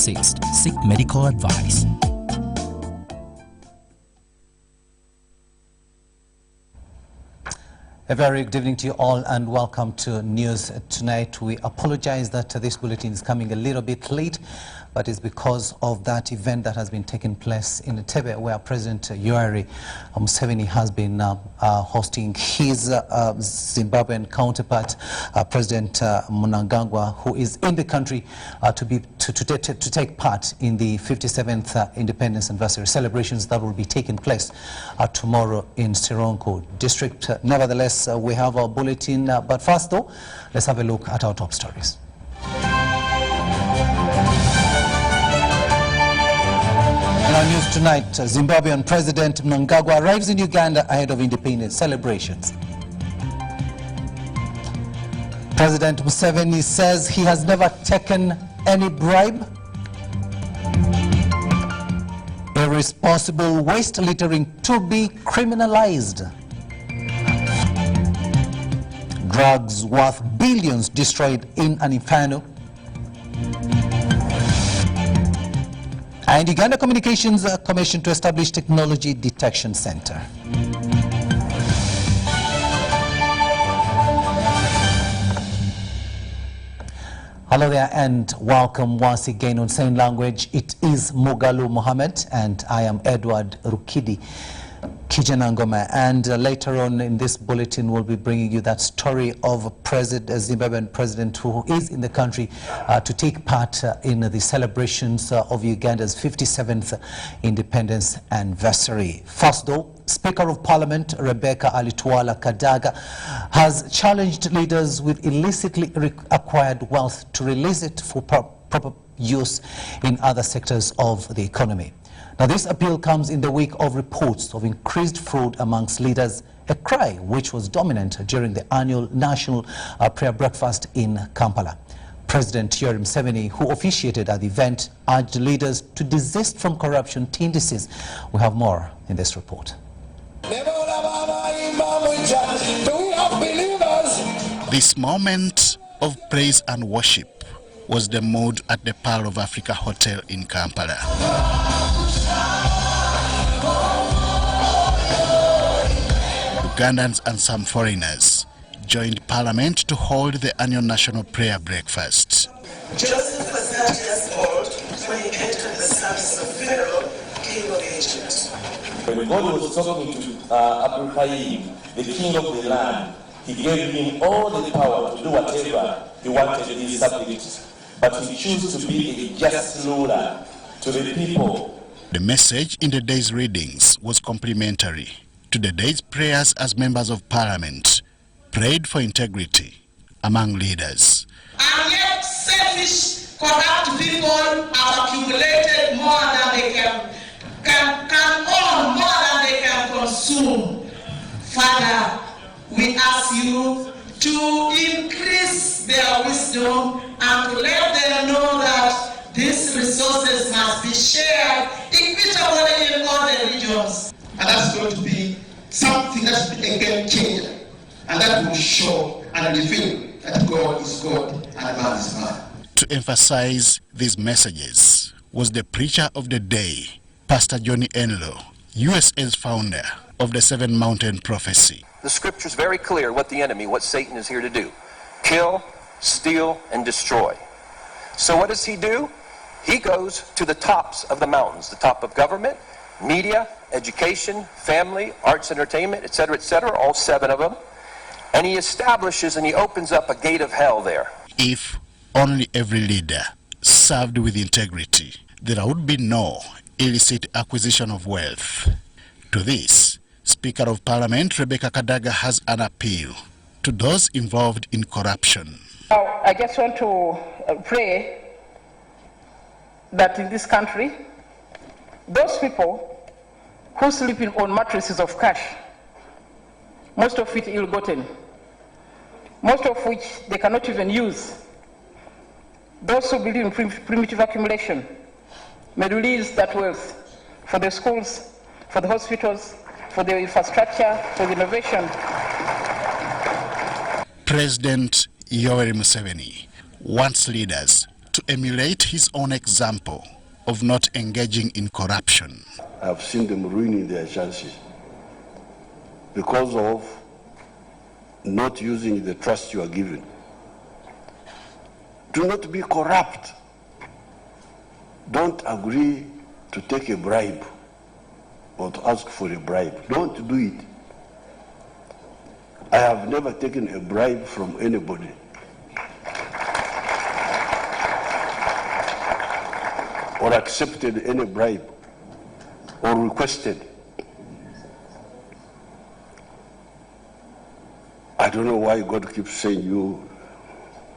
insist, seek medical advice. A very good evening to you all and welcome to News Tonight. We apologize that this bulletin is coming a little bit late, but it's because of that event that has been taking place in Tebe, where President Yoweri Museveni has been hosting his Zimbabwean counterpart, President Mnangagwa, who is in the country to take part in the 57th Independence Anniversary celebrations that will be taking place tomorrow in Sironko District. Nevertheless, we have our bulletin, but first though, let's have a look at our top stories. In our news tonight, Zimbabwean President Mnangagwa arrives in Uganda ahead of independence celebrations. President Museveni says he has never taken any bribe. Irresponsible waste littering to be criminalized. Drugs worth billions destroyed in an inferno. And Uganda Communications Commission to establish Technology Detection Center. Hello there and welcome once again on Sign Language. It is Mugalu Mohammed and I am Edward Rukidi Kijanangoma, and later on in this bulletin we'll be bringing you that story of a Zimbabwean president who is in the country to take part in the celebrations of Uganda's 57th independence anniversary. First though, Speaker of Parliament Rebecca Alitwala Kadaga has challenged leaders with illicitly acquired wealth to release it for proper use in other sectors of the economy. Now, this appeal comes in the wake of reports of increased fraud amongst leaders, a cry which was dominant during the annual National Prayer Breakfast in Kampala. President Yoweri Museveni, who officiated at the event, urged leaders to desist from corruption tendencies. We have more in this report. This moment of praise and worship was the mood at the Pearl of Africa Hotel in Kampala. Ugandans and some foreigners joined Parliament to hold the annual National Prayer Breakfast. Joseph was 30 years old when he entered the service of Pharaoh, king of Egypt. When God was talking to Abraham, the king of the land, he gave him all the power to do whatever he wanted his subjects, but he chose to be a just ruler to the people. The message in the day's readings was complementary to the day's prayers as members of Parliament prayed for integrity among leaders. And yet selfish, corrupt people have accumulated more than they can own, more than they can consume. Father, we ask you to increase their wisdom and to let them know that these resources must be shared equitably in all the regions. And that's going to be something that's a game changer. And that will show and reveal that God is God and man is man. To emphasize these messages was the preacher of the day, Pastor Johnny Enlow, USA's founder of the Seven Mountain Prophecy. The scripture is very clear what the enemy, what Satan is here to do. Kill, steal, and destroy. So what does he do? He goes to the tops of the mountains, the top of government, media, education, family, arts, entertainment, etc., all 7 of them. And he establishes and he opens up a gate of hell there. If only every leader served with integrity, there would be no illicit acquisition of wealth. To this, Speaker of Parliament Rebecca Kadaga has an appeal to those involved in corruption. Now, I just want to pray that in this country, those people who sleep on mattresses of cash, most of it ill-gotten, most of which they cannot even use, those who believe in primitive accumulation may release that wealth for the schools, for the hospitals, for the infrastructure, for the innovation. President Yoweri Museveni wants leaders to emulate his own example of not engaging in corruption. I've seen them ruining their chances because of not using the trust you are given. Do not be corrupt. Don't agree to take a bribe or to ask for a bribe. Don't do it. I have never taken a bribe from anybody. Or accepted any bribe or requested. I don't know why God keeps saying you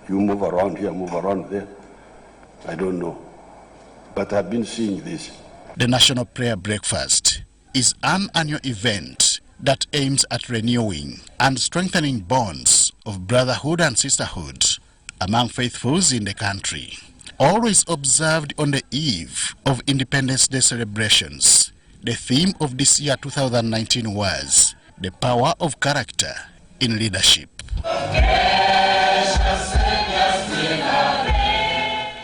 move around here, move around there. I don't know. But I've been seeing this. The National Prayer Breakfast is an annual event that aims at renewing and strengthening bonds of brotherhood and sisterhood among faithfuls in the country. Always observed on the eve of Independence Day celebrations, the theme of this year 2019 was the power of character in leadership.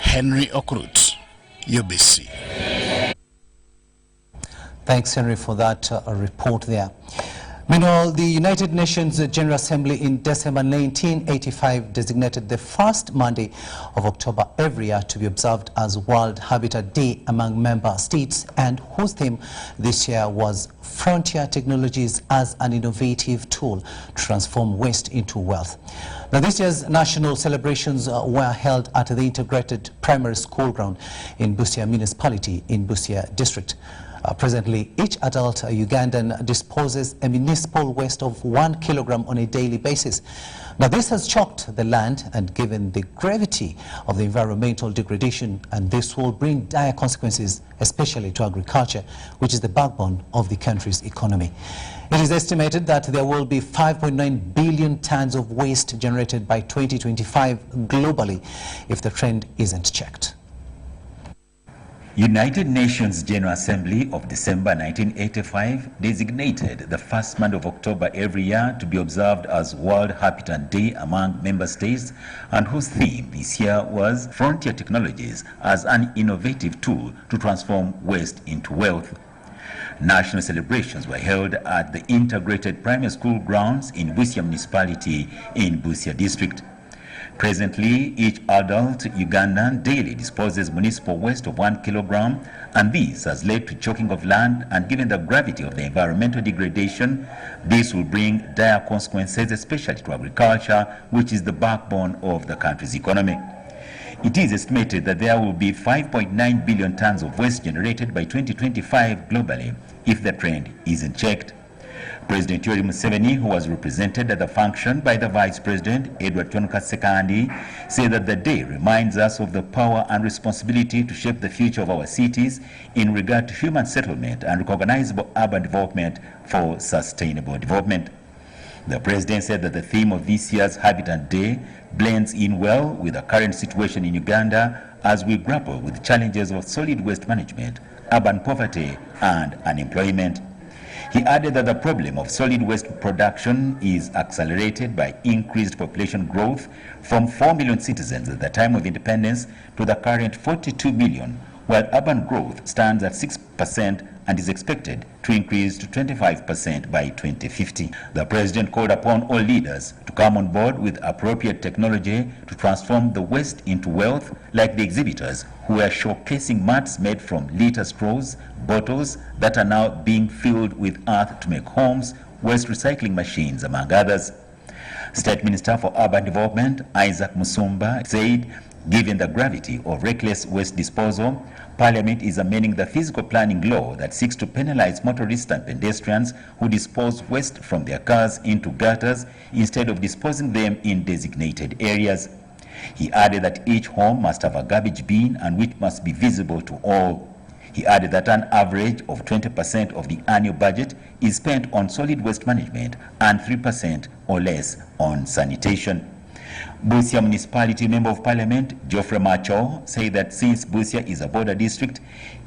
Henry Okrut, UBC. Thanks, Henry, for that report there. Meanwhile, the United Nations General Assembly in December 1985 designated the first Monday of October every year to be observed as World Habitat Day among member states, and whose theme this year was Frontier Technologies as an Innovative Tool to Transform Waste into Wealth. Now, this year's national celebrations were held at the Integrated Primary School ground in Busia Municipality in Busia District. Presently, each adult Ugandan disposes a municipal waste of 1 kilogram on a daily basis. Now, this has shocked the land and given the gravity of the environmental degradation, and this will bring dire consequences, especially to agriculture, which is the backbone of the country's economy. It is estimated that there will be 5.9 billion tons of waste generated by 2025 globally if the trend isn't checked. United Nations General Assembly of December 1985 designated the first Monday of October every year to be observed as World Habitat Day among member states, and whose theme this year was Frontier Technologies as an Innovative Tool to Transform Waste into Wealth. National celebrations were held at the Integrated Primary School grounds in Busia Municipality in Busia District. Presently, each adult Ugandan daily disposes municipal waste of 1 kilogram, and this has led to choking of land, and given the gravity of the environmental degradation, this will bring dire consequences, especially to agriculture, which is the backbone of the country's economy. It is estimated that there will be 5.9 billion tons of waste generated by 2025 globally if the trend isn't checked. President Yoweri Museveni, who was represented at the function by the Vice President Edward Sekandi, said that the day reminds us of the power and responsibility to shape the future of our cities in regard to human settlement and recognizable urban development for sustainable development. The President said that the theme of this year's Habitat Day blends in well with the current situation in Uganda as we grapple with challenges of solid waste management, urban poverty, and unemployment. He added that the problem of solid waste production is accelerated by increased population growth from 4 million citizens at the time of independence to the current 42 million, while urban growth stands at 6% and is expected to increase to 25% by 2050. The President called upon all leaders to come on board with appropriate technology to transform the waste into wealth, like the exhibitors who are showcasing mats made from litter straws, bottles that are now being filled with earth to make homes, waste recycling machines, among others. State Minister for Urban Development Isaac Musumba said, given the gravity of reckless waste disposal, Parliament is amending the physical planning law that seeks to penalize motorists and pedestrians who dispose waste from their cars into gutters instead of disposing them in designated areas. He added that each home must have a garbage bin and which must be visible to all. He added that an average of 20% of the annual budget is spent on solid waste management and 3% or less on sanitation. Busia Municipality Member of Parliament Geoffrey Macho said that since Busia is a border district,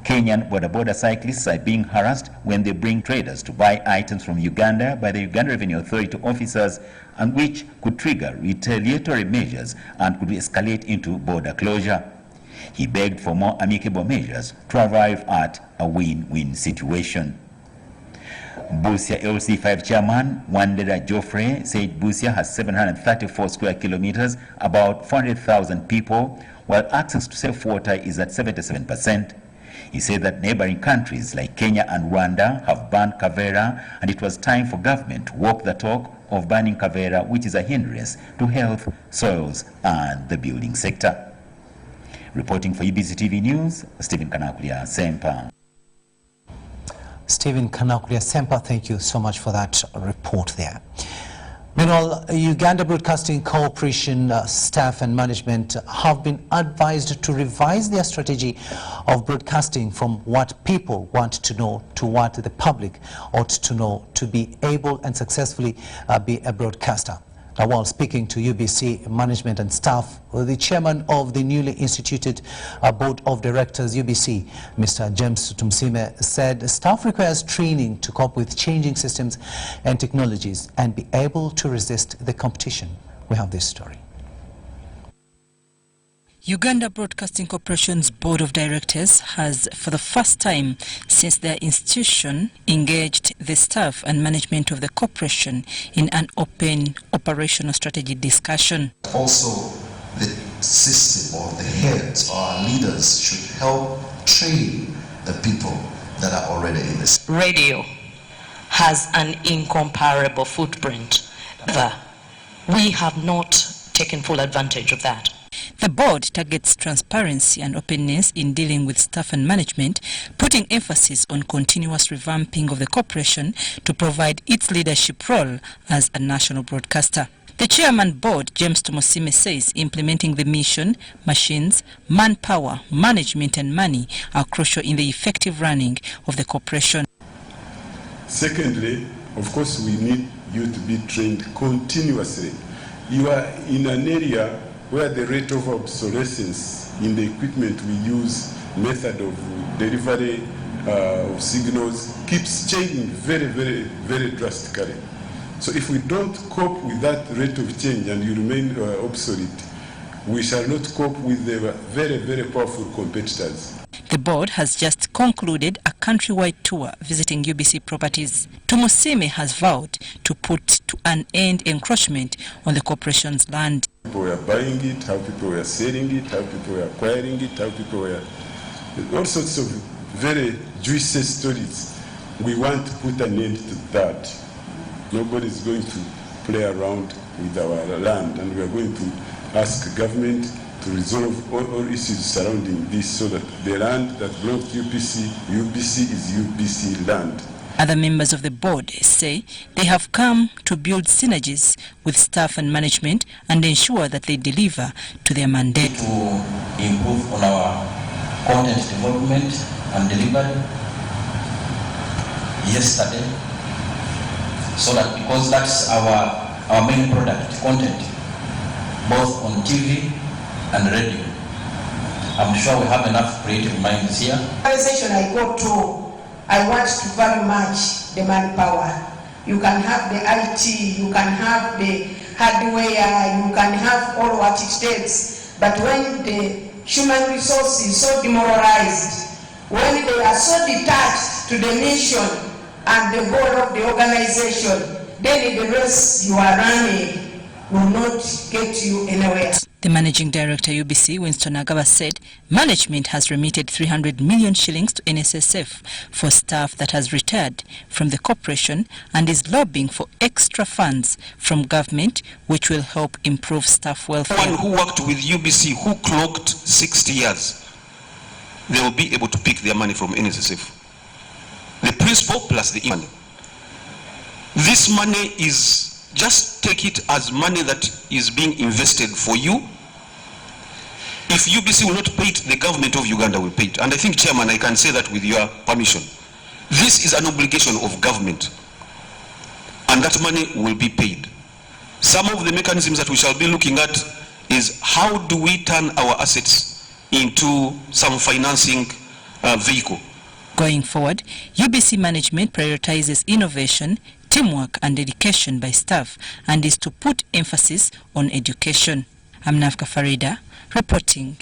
Kenyan border cyclists are being harassed when they bring traders to buy items from Uganda by the Uganda Revenue Authority officers, and which could trigger retaliatory measures and could escalate into border closure. He begged for more amicable measures to arrive at a win-win situation. Busia LC5 chairman Wandera Joffrey said Busia has 734 square kilometers, about 400,000 people, while access to safe water is at 77%. He said that neighboring countries like Kenya and Rwanda have banned Kavera, and it was time for government to walk the talk of banning Kavera, which is a hindrance to health, soils, and the building sector. Reporting for UBC TV News, Stephen Kanakulia Sempa. Stephen Kanakulia Sempa, thank you so much for that report there. Meanwhile, Uganda Broadcasting Corporation staff and management have been advised to revise their strategy of broadcasting from what people want to know to what the public ought to know to be able and successfully be a broadcaster. Now, while speaking to UBC management and staff, the chairman of the newly instituted Board of Directors, UBC, Mr. James Tumsime, said staff requires training to cope with changing systems and technologies and be able to resist the competition. We have this story. Uganda Broadcasting Corporation's Board of Directors has, for the first time since their institution, engaged the staff and management of the corporation in an open operational strategy discussion. Also, the system or the heads or our leaders should help train the people that are already in this. Radio has an incomparable footprint. We have not taken full advantage of that. The board targets transparency and openness in dealing with staff and management, putting emphasis on continuous revamping of the corporation to provide its leadership role as a national broadcaster. The chairman board, James Tumsime, says implementing the mission, machines, manpower, management and money are crucial in the effective running of the corporation. Secondly, of course, we need you to be trained continuously. You are in an area where the rate of obsolescence in the equipment we use, method of delivery of signals keeps changing very drastically. So if we don't cope with that rate of change and you remain obsolete, we shall not cope with the very powerful competitors. The board has just concluded a countrywide tour visiting UBC properties. Tumsime has vowed to put to an end encroachment on the corporation's land. People were buying it, how people were selling it, how people were acquiring it, how people were... all sorts of very juicy stories. We want to put an end to that. Nobody is going to play around with our land, and we are going to ask the government to resolve all issues surrounding this so that the land that belongs to UBC is UBC land. Other members of the board say they have come to build synergies with staff and management and ensure that they deliver to their mandate. To improve on our content development and delivery yesterday, so that because that's our main product, content, both on TV and radio. I'm sure we have enough creative minds here. The organization I go to, I want to very much the manpower. You can have the IT, you can have the hardware, you can have all what it takes. But when the human resource is so demoralized, when they are so detached to the mission and the goal of the organization, then the race you are running will not get you anywhere. The managing director UBC, Winston Agaba, said management has remitted 300 million shillings to NSSF for staff that has retired from the corporation and is lobbying for extra funds from government which will help improve staff welfare. One who worked with UBC who clocked 60 years, they will be able to pick their money from NSSF. The principal plus the money. This money is, just take it as money that is being invested for you. If UBC will not pay it, the government of Uganda will pay it. And I think, Chairman, I can say that with your permission. This is an obligation of government, and that money will be paid. Some of the mechanisms that we shall be looking at is how do we turn our assets into some financing vehicle. Going forward, UBC management prioritizes innovation, teamwork and dedication by staff and is to put emphasis on education. I'm Nafka Farida reporting.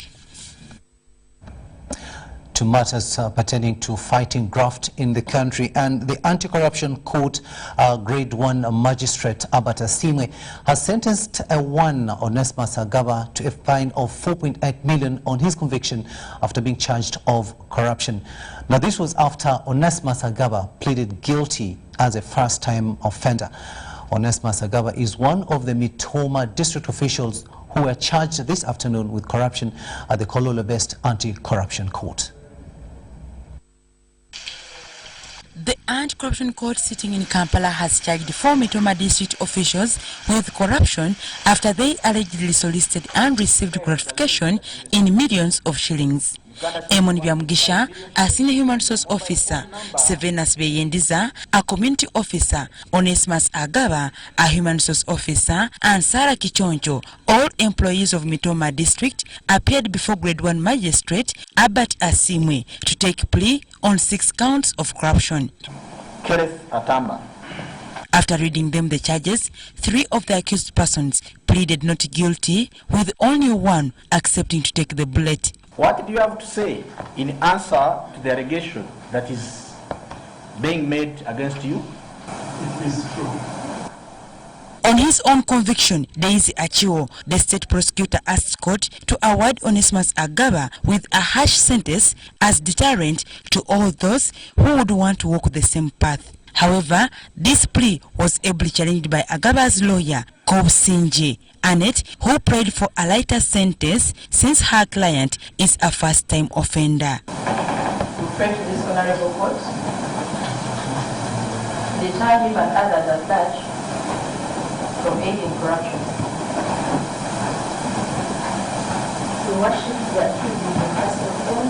to matters pertaining to fighting graft in the country. And the Anti-Corruption Court Grade 1 Magistrate Albert Asimwe has sentenced one Onesmus Agaba to a fine of 4.8 million on his conviction after being charged of corruption. Now, this was after Onesmus Agaba pleaded guilty as a first-time offender. Onesmus Agaba is one of the Mitoma district officials who were charged this afternoon with corruption at the Kololo-based Anti-Corruption Court. The Anti-Corruption Court sitting in Kampala has charged 4 Mitoma district officials with corruption after they allegedly solicited and received gratification in millions of shillings. Emoni Byamugisha, a senior human resource officer, Sevenas Beyendiza, a community officer, Onesmus Agaba, a human resource officer, and Sarah Kichonjo, all employees of Mitoma district, appeared before Grade 1 Magistrate Albert Asimwe to take plea on 6 counts of corruption. Kenneth Atamba. After reading them the charges, 3 of the accused persons pleaded not guilty, with only one accepting to take the bullet. What do you have to say in answer to the allegation that is being made against you? It is true. On his own conviction, Daisy Achiwo, the state prosecutor, asked court to award Onesmus Agaba with a harsh sentence as deterrent to all those who would want to walk the same path. However, this plea was ably challenged by Agaba's lawyer, Kobsinje Annette, who prayed for a lighter sentence since her client is a first-time offender. To pray to this honorable court, deter him and others as such from aiding corruption. To worship the accused in the person of all.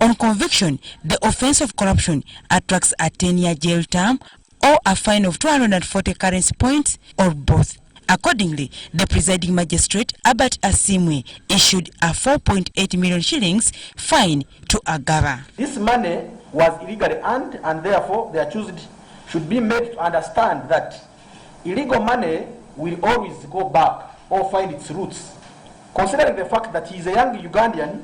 On conviction, the offense of corruption attracts a 10-year jail term or a fine of 240 currency points or both. Accordingly, the presiding magistrate, Albert Asimwe, issued a 4.8 million shillings fine to Agaba. This money was illegally earned, and therefore the accused should be made to understand that illegal money will always go back or find its roots. Considering the fact that he is a young Ugandan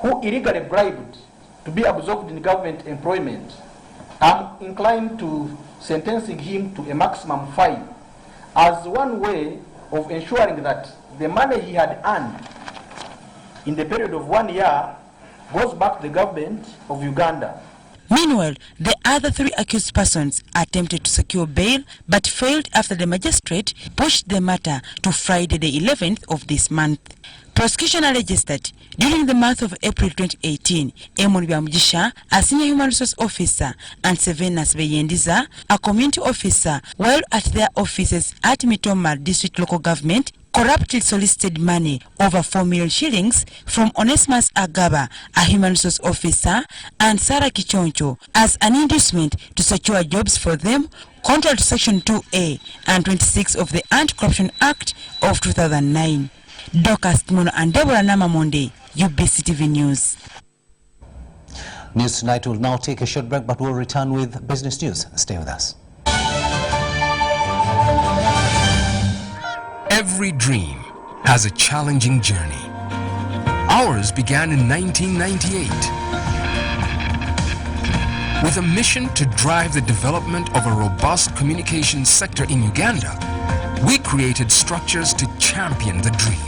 who illegally bribed to be absorbed in government employment, I'm inclined to sentencing him to a maximum fine as one way of ensuring that the money he had earned in the period of 1 year goes back to the government of Uganda. Meanwhile, the other 3 accused persons attempted to secure bail but failed after the magistrate pushed the matter to Friday the 11th of this month. Prosecution alleges that during the month of April 2018, Emoni Byamugisha, a senior human resource officer, and Sevenas Beyendiza, a community officer, while at their offices at Mitoma District Local Government, corruptly solicited money over 4 million shillings from Onesmus Agaba, a human resource officer, and Sarah Kichoncho as an inducement to secure jobs for them, contrary to Section 2A and 26 of the Anti-Corruption Act of 2009. Dorcas Kimono and Deborah Namamonde, UBC TV News. News Tonight will now take a short break, but we'll return with business news. Stay with us. Every dream has a challenging journey. Ours began in 1998 with a mission to drive the development of a robust communications sector in Uganda. We created structures to champion the dream.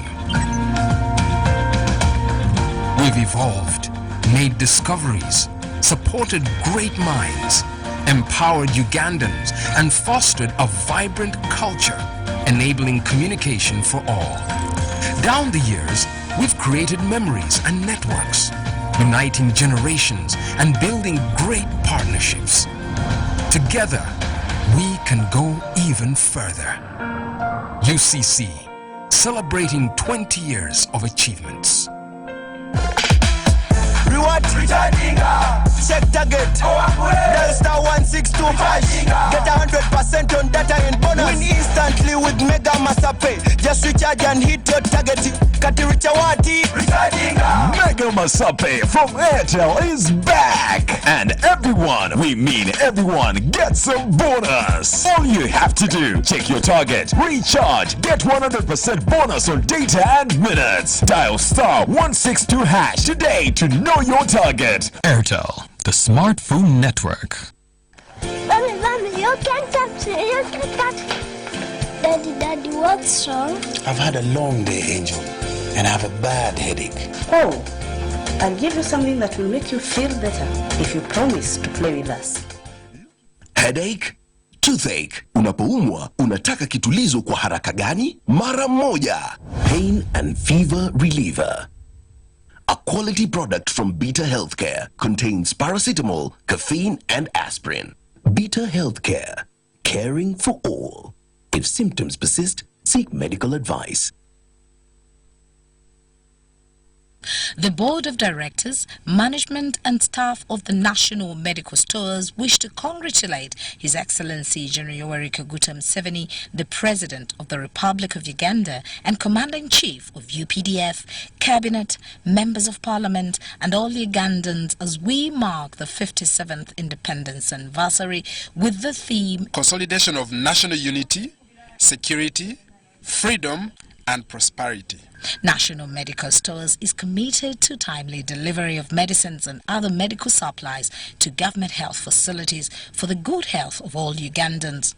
We've evolved, made discoveries, supported great minds, empowered Ugandans, and fostered a vibrant culture, enabling communication for all. Down the years, we've created memories and networks, uniting generations and building great partnerships. Together, we can go even further. UCC, celebrating 20 years of achievements. Reward returning check target. Dial star 162 hash. Get 100% on data and bonus. Win instantly with Mega Masape. Just recharge and hit your target. Katiricha wati. Mega Masape from Airtel is back. And everyone, we mean everyone, gets a bonus. All you have to do, check your target, recharge, get 100% bonus on data and minutes. Dial star 162 hash today to know your target. Airtel, the smartphone network. Mommy, you can't touch it. You can't touch it. Daddy, what's wrong? I've had a long day, Angel, and I have a bad headache. Oh, I'll give you something that will make you feel better if you promise to play with us. Headache? Toothache. Unapoumwa, unataka kitulizo kwa haraka gani? Mara moja. Pain and fever reliever. A quality product from Beta Healthcare contains paracetamol, caffeine, and aspirin. Beta Healthcare. Caring for all. If symptoms persist, seek medical advice. The Board of Directors, Management and staff of the National Medical Stores wish to congratulate His Excellency General Yoweri Kaguta Museveni, the President of the Republic of Uganda and Commander-in-Chief of UPDF, Cabinet, Members of Parliament and all Ugandans as we mark the 57th Independence Anniversary with the theme Consolidation of National Unity, Security, Freedom and Prosperity. National Medical Stores is committed to timely delivery of medicines and other medical supplies to government health facilities for the good health of all Ugandans.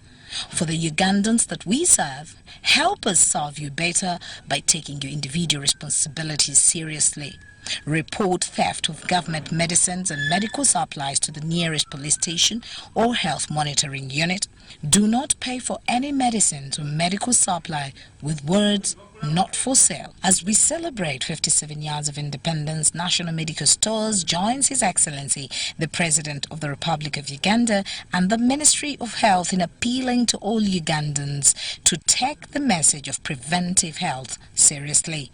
For the Ugandans that we serve, help us serve you better by taking your individual responsibilities seriously. Report theft of government medicines and medical supplies to the nearest police station or health monitoring unit. Do not pay for any medicines or medical supply with words not for sale. As we celebrate 57 years of independence, National Medical Stores joins His Excellency, the President of the Republic of Uganda and the Ministry of Health in appealing to all Ugandans to take the message of preventive health seriously.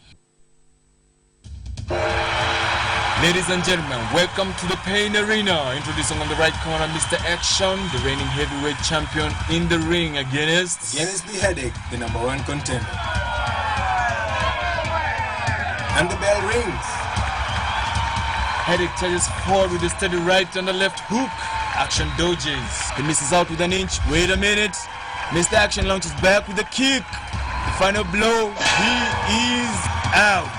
Ladies and gentlemen, welcome to the Pain Arena. Introducing on the right corner, Mr. Action, the reigning heavyweight champion in the ring against the Headache, the #1 contender. And the bell rings. Headache charges forward with a steady right and a left hook. Action dodges. He misses out with an inch. Wait a minute. Mr. Action launches back with a kick. The final blow. He is out.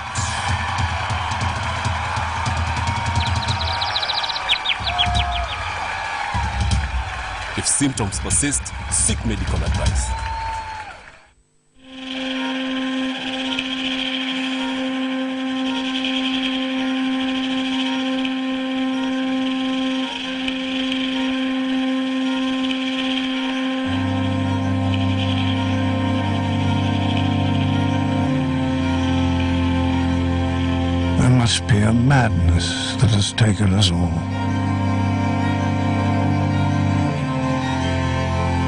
If symptoms persist, seek medical advice. There must be a madness that has taken us all.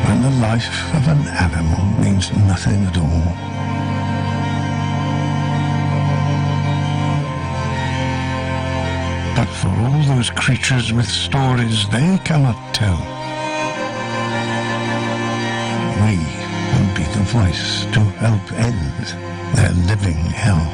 When the life of an animal means nothing at all. But for all those creatures with stories they cannot tell, we will be the voice to help end their living hell.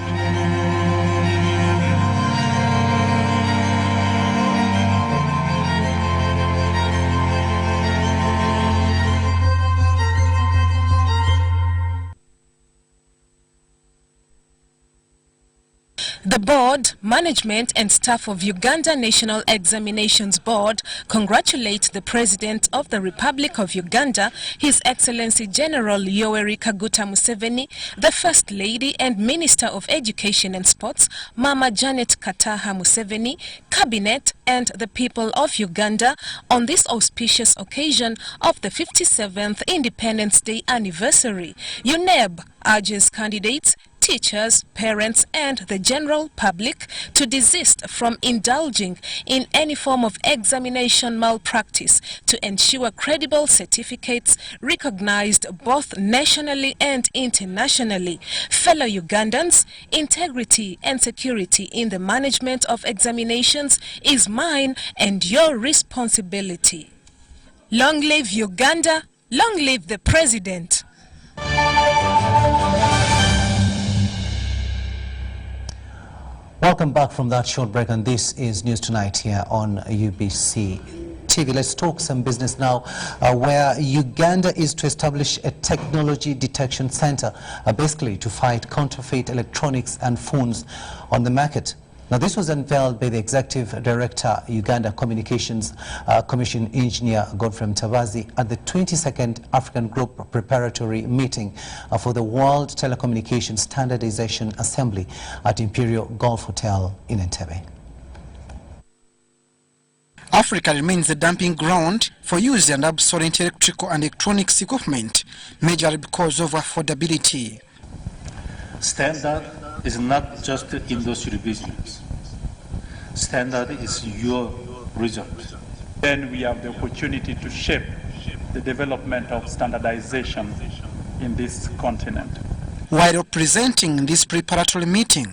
The Board, Management and staff of Uganda National Examinations Board congratulate the President of the Republic of Uganda, His Excellency General Yoweri Kaguta Museveni, the First Lady and Minister of Education and Sports, Mama Janet Kataha Museveni, Cabinet and the people of Uganda on this auspicious occasion of the 57th Independence Day anniversary. UNEB urges candidates teachers, parents and the general public to desist from indulging in any form of examination malpractice to ensure credible certificates recognized both nationally and internationally. Fellow Ugandans, integrity and security in the management of examinations is mine and your responsibility. Long live Uganda, long live the President. Welcome back from that short break, and this is News Tonight here on UBC TV. Let's talk some business now, where Uganda is to establish a technology detection center, basically to fight counterfeit electronics and phones on the market. Now, this was unveiled by the Executive Director, Uganda Communications Commission Engineer Godfrey Mtabazi at the 22nd African Group Preparatory Meeting for the World Telecommunications Standardization Assembly at Imperial Golf Hotel in Entebbe. Africa remains the dumping ground for used and obsolete electrical and electronics equipment, majorly because of affordability. Standard is not just industry business. Standard is your result. Then we have the opportunity to shape the development of standardization in this continent. While representing this preparatory meeting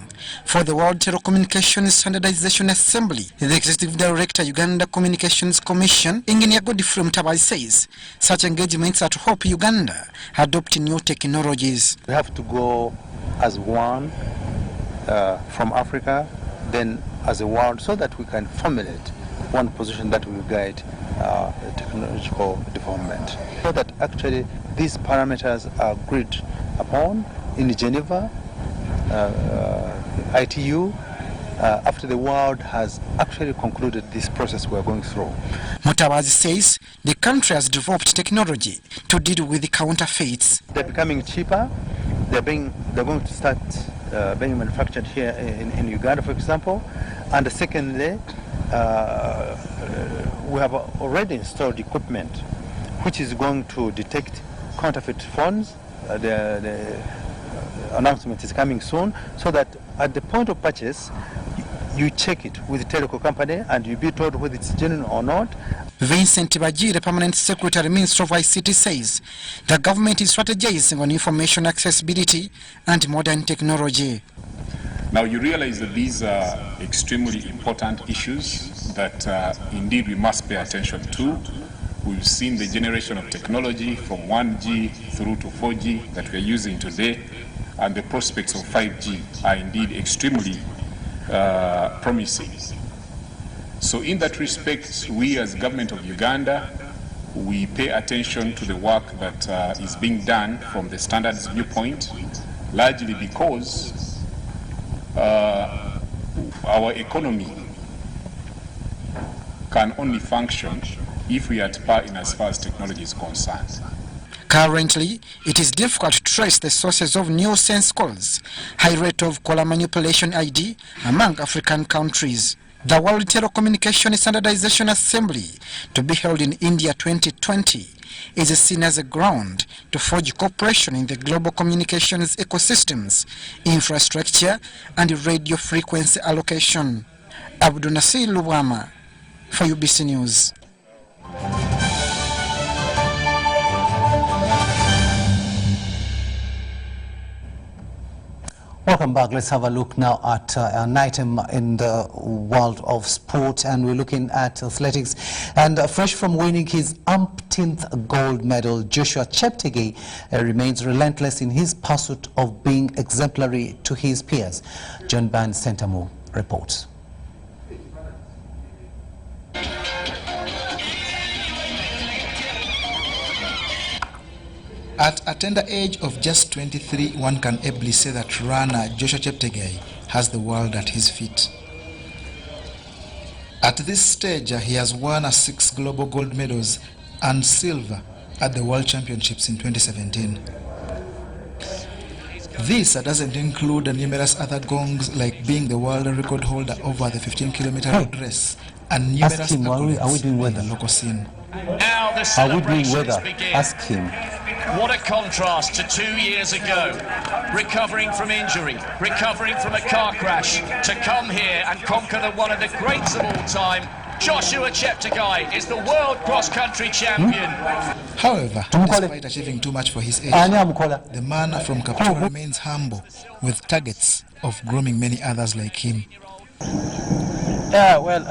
for the World Telecommunications Standardization Assembly, the Executive Director, Uganda Communications Commission, Engineer Godfrey Mtabazi says such engagements are to help Uganda adopt new technologies. We have to go as one from Africa, then as a world, so that we can formulate one position that will guide technological development. So that actually these parameters are agreed upon in Geneva, ITU, after the world has actually concluded this process we are going through. Mutabazi says the country has developed technology to deal with the counterfeits. They're becoming cheaper. They're going to start being manufactured here in Uganda, for example. And secondly, we have already installed equipment which is going to detect counterfeit phones. The announcement is coming soon, so that at the point of purchase, you check it with the telecom company and you'll be told whether it's genuine or not. Vincent Bajire, Permanent Secretary, Minister of ICT, says the government is strategizing on information accessibility and modern technology. Now you realize that these are extremely important issues that indeed we must pay attention to. We've seen the generation of technology from 1G through to 4G that we're using today, and the prospects of 5G are indeed extremely promising. So in that respect, we as government of Uganda, we pay attention to the work that is being done from the standards viewpoint, largely because our economy can only function if we are at par in as far as technology is concerned. Currently, it is difficult to trace the sources of nuisance calls, high rate of caller manipulation ID among African countries. The World Telecommunications Standardization Assembly, to be held in India 2020, is seen as a ground to forge cooperation in the global communications ecosystems, infrastructure, and radio frequency allocation. Abdul Nasir Lubwama for UBC News. Welcome back. Let's have a look now at an item in the world of sport, and we're looking at athletics. And fresh from winning his umpteenth gold medal, Joshua Cheptegei remains relentless in his pursuit of being exemplary to his peers. John Ban Sentamu reports. At a tender age of just 23, one can ably say that runner Joshua Cheptegei has the world at his feet. At this stage, he has won 6 global gold medals and silver at the World Championships in 2017. This doesn't include numerous other gongs like being the world record holder over the 15-kilometer road race and numerous Ask him, are we doing in weather? the local scene. Are we doing weather? Ask him. What a contrast to 2 years ago. Recovering from injury, recovering from a car crash, to come here and conquer one of the greats of all time. Joshua Cheptegei is the world cross-country champion. However, despite achieving too much for his age, the man from Kapchorwa remains humble, with targets of grooming many others like him. Yeah, well,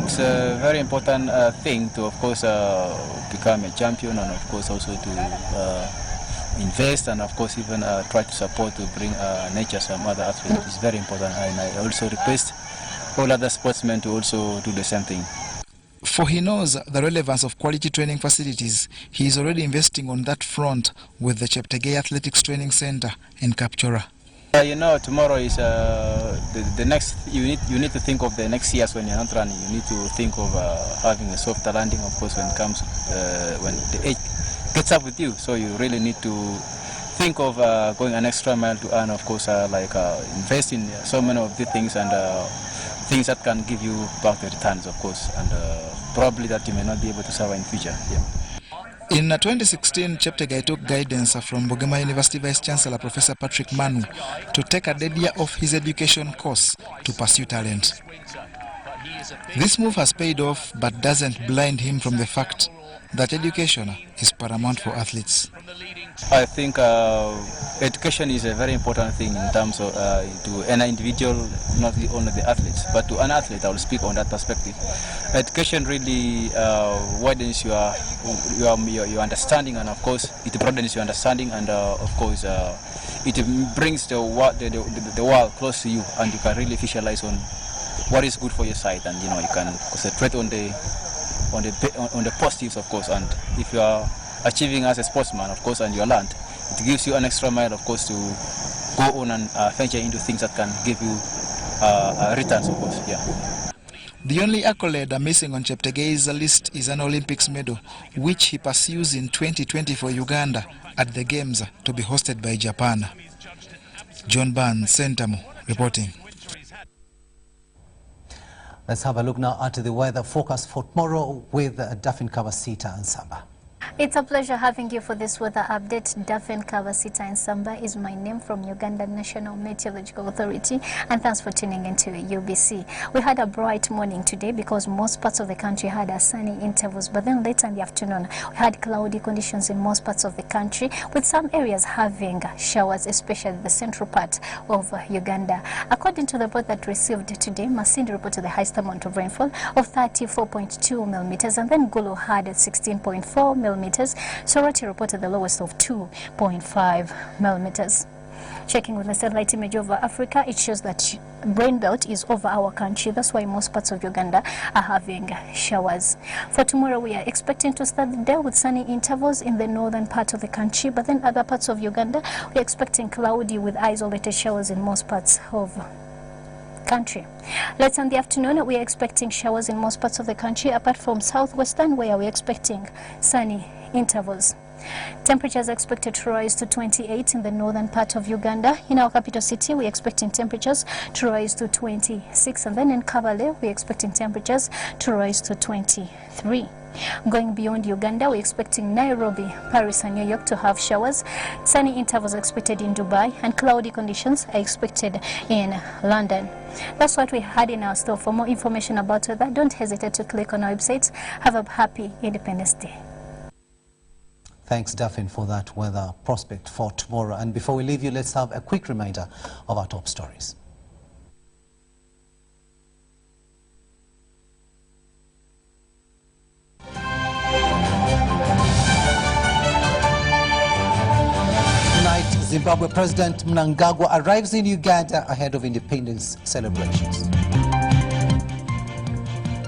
it's a very important thing to, of course, become a champion, and of course also to invest, and of course even try to support to bring nature some other aspects. It's very important, and I also request all other sportsmen to also do the same thing. For he knows the relevance of quality training facilities, he is already investing on that front with the Cheptegei Athletics Training Center in Kapchorwa. You know, tomorrow is the next. You need to think of the next years when you're not running. You need to think of having a softer landing, of course, when it comes when the age gets up with you. So you really need to think of going an extra mile to earn, of course, invest in so many of the things, and things that can give you back the returns, of course, and probably that you may not be able to survive in future. Yeah. In 2016, Cheptegei took guidance from Bugema University Vice Chancellor Professor Patrick Manu to take a dead year off his education course to pursue talent. This move has paid off, but doesn't blind him from the fact that education is paramount for athletes. I think education is a very important thing in terms of to an individual, not only the athletes, but to an athlete. I will speak on that perspective. Education really widens your understanding, and of course it broadens your understanding, and of course it brings the world close to you, and you can really visualize on what is good for your side, and you can concentrate on the positives, of course. And if you are achieving as a sportsman, of course, and you learned, it gives you an extra mile, of course, to go on and venture into things that can give you returns, of course. Yeah. The only accolade missing on Cheptegei's list is an Olympics medal, which he pursues in 2020 for Uganda at the Games to be hosted by Japan. John Barnes, Sentamu, reporting. Let's have a look now at the weather forecast for tomorrow with Daphne Kawasita and Samba. It's a pleasure having you for this weather update. Daphne Kawasita and Samba is my name from Uganda National Meteorological Authority, and thanks for tuning into UBC. We had a bright morning today because most parts of the country had a sunny intervals, but then later in the afternoon we had cloudy conditions in most parts of the country, with some areas having showers, especially the central part of Uganda. According to the report that received today, Masindi reported the highest amount of rainfall of 34.2 millimeters, and then Gulu had 16.4 millimeters. Soroti reported the lowest of 2.5 millimeters. Checking with the satellite image over Africa, it shows that rain belt is over our country. That's why most parts of Uganda are having showers. For tomorrow, we are expecting to start the day with sunny intervals in the northern part of the country, but then other parts of Uganda, we are expecting cloudy with isolated showers in most parts of country. Later in the afternoon, we are expecting showers in most parts of the country, apart from southwestern, where we are expecting sunny intervals. Temperatures are expected to rise to 28 in the northern part of Uganda. In our capital city, we are expecting temperatures to rise to 26, and then in Kabale, we are expecting temperatures to rise to 23. Going beyond Uganda, we're expecting Nairobi, Paris and New York to have showers. Sunny intervals are expected in Dubai, and cloudy conditions are expected in London. That's what we had in our store. For more information about that, don't hesitate to click on our website. Have a happy Independence Day. Thanks, Daphne, for that weather prospect for tomorrow. And before we leave you, let's have a quick reminder of our top stories. Tonight, Zimbabwe President Mnangagwa arrives in Uganda ahead of independence celebrations.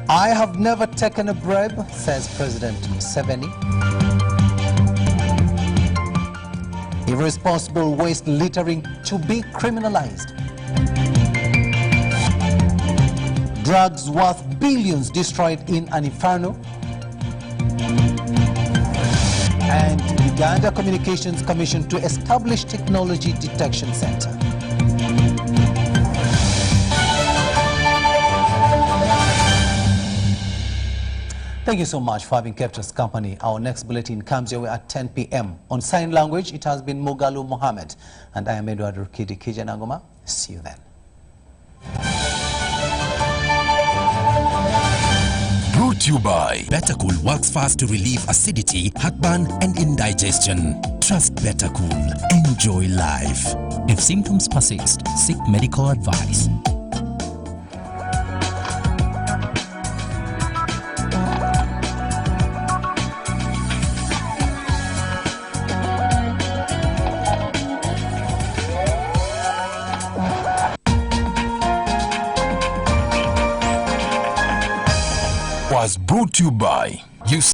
I have never taken a bribe, says President Museveni. Irresponsible waste littering to be criminalized. Drugs worth billions destroyed in an inferno. And Uganda Communications Commission to establish Technology Detection Center. Thank you so much for having kept us company. Our next bulletin comes your way at 10 p.m. On sign language, it has been Mugalu Mohammed. And I am Edward Rukidi Kijanangoma. See you then. Brought to you by Bettercool works fast to relieve acidity, heartburn, and indigestion. Trust Bettercool. Enjoy life. If symptoms persist, seek medical advice. Was brought to you by